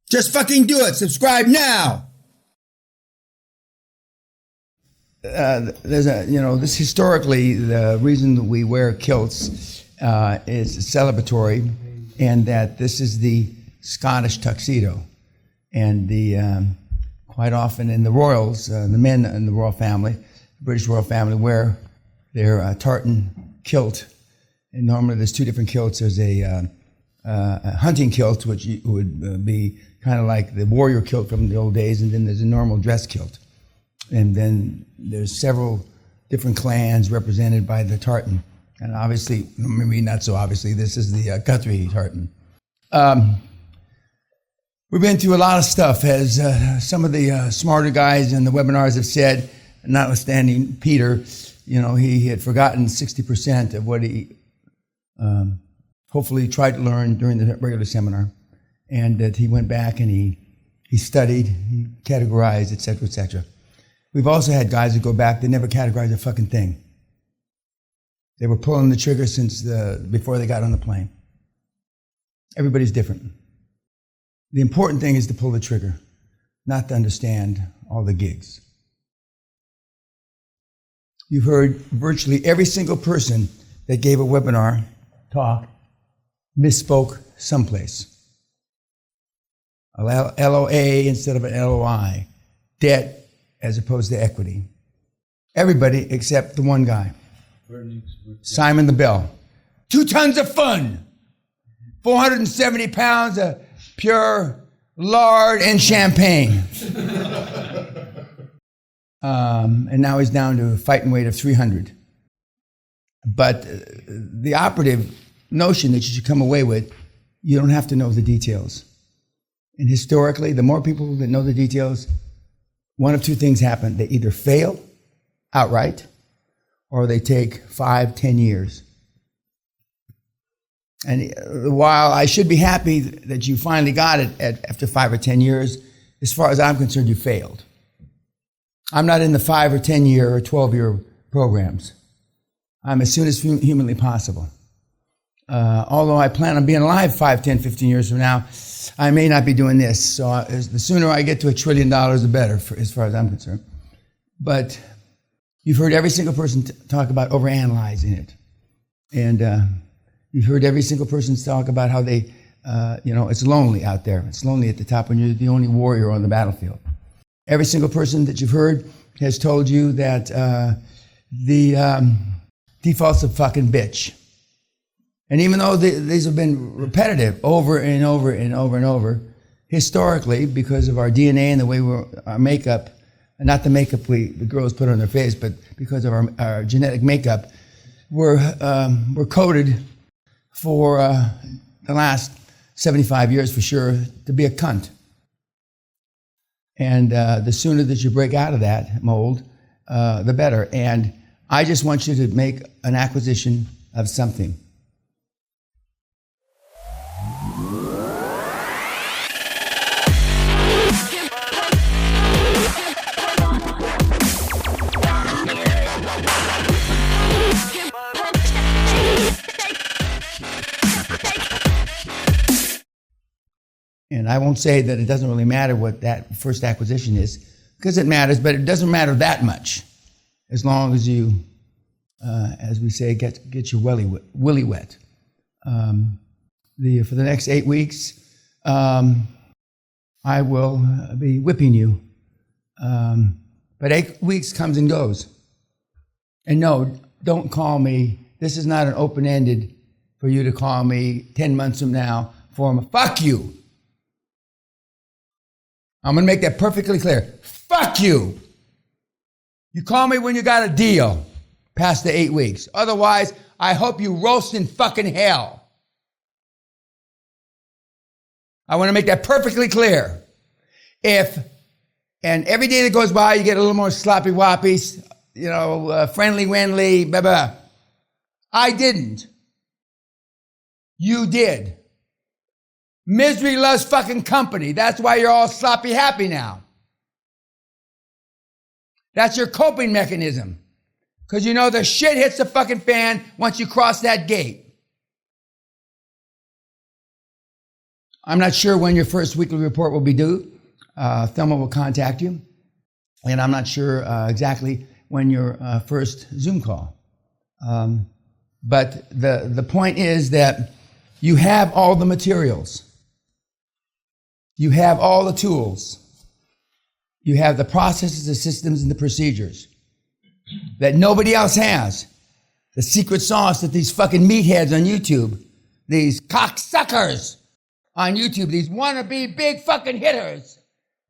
Just fucking do it. Subscribe now. This historically, the reason that we wear kilts is celebratory, and that this is the Scottish tuxedo. And quite often in the royals, the men in the royal family, the British royal family, wear their tartan kilt. And normally there's two different kilts. There's a hunting kilt, which would be kind of like the warrior kilt from the old days, and then there's a normal dress kilt. And then there's several different clans represented by the tartan. And obviously, maybe not so obviously, this is the Guthrie tartan. We've been through a lot of stuff, as some of the smarter guys in the webinars have said, notwithstanding Peter, he had forgotten 60% of what he hopefully tried to learn during the regular seminar. And that he went back and he studied, he categorized, et cetera, et cetera. We've also had guys that go back, they never categorized a fucking thing. They were pulling the trigger since before they got on the plane. Everybody's different. The important thing is to pull the trigger, not to understand all the gigs. You've heard virtually every single person that gave a webinar talk misspoke someplace. A LOA instead of an LOI. Debt as opposed to equity. Everybody except the one guy. Simon the Bell. 2 tons of fun. 470 pounds of pure lard and champagne. And now he's down to a fighting weight of 300. But the operative notion that you should come away with, you don't have to know the details. And historically, the more people that know the details, one of two things happen. They either fail outright, or they take 5-10 years. And while I should be happy that you finally got it after 5 or 10 years, as far as I'm concerned, you failed. I'm not in the 5 or 10 year or 12-year programs. I'm as soon as humanly possible. Although I plan on being alive 5, 10, 15 years from now, I may not be doing this. So the sooner I get to $1 trillion, the better, as far as I'm concerned. But you've heard every single person talk about overanalyzing it. And you've heard every single person talk about how they, it's lonely out there. It's lonely at the top when you're the only warrior on the battlefield. Every single person that you've heard has told you that the default's a fucking bitch. And even though these have been repetitive over and over and over and over, historically, because of our DNA and the way our makeup, and not the makeup the girls put on their face, but because of our genetic makeup, we're coded for the last 75 years for sure to be a cunt. And the sooner that you break out of that mold, the better. And I just want you to make an acquisition of something. And I won't say that it doesn't really matter what that first acquisition is, because it matters, but it doesn't matter that much, as long as you, as we say, get your willy wet. For the next 8 weeks, I will be whipping you. But 8 weeks comes and goes. And no, don't call me. This is not an open-ended for you to call me 10 months from now for a fuck you. I'm going to make that perfectly clear. Fuck you. You call me when you got a deal past the 8 weeks. Otherwise, I hope you roast in fucking hell. I want to make that perfectly clear. And every day that goes by, you get a little more sloppy whoppies, friendly wendly, blah, blah. I didn't. You did. Misery loves fucking company. That's why you're all sloppy happy now. That's your coping mechanism. Because you know the shit hits the fucking fan once you cross that gate. I'm not sure when your first weekly report will be due. Thelma will contact you. And I'm not sure exactly when your first Zoom call. But the point is that you have all the materials. You have all the tools. You have the processes, the systems, and the procedures that nobody else has. The secret sauce that these fucking meatheads on YouTube, these cocksuckers on YouTube, these wannabe big fucking hitters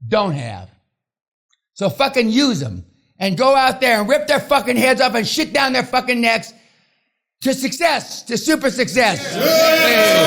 don't have. So fucking use them and go out there and rip their fucking heads off and shit down their fucking necks to success, to super success. Yeah.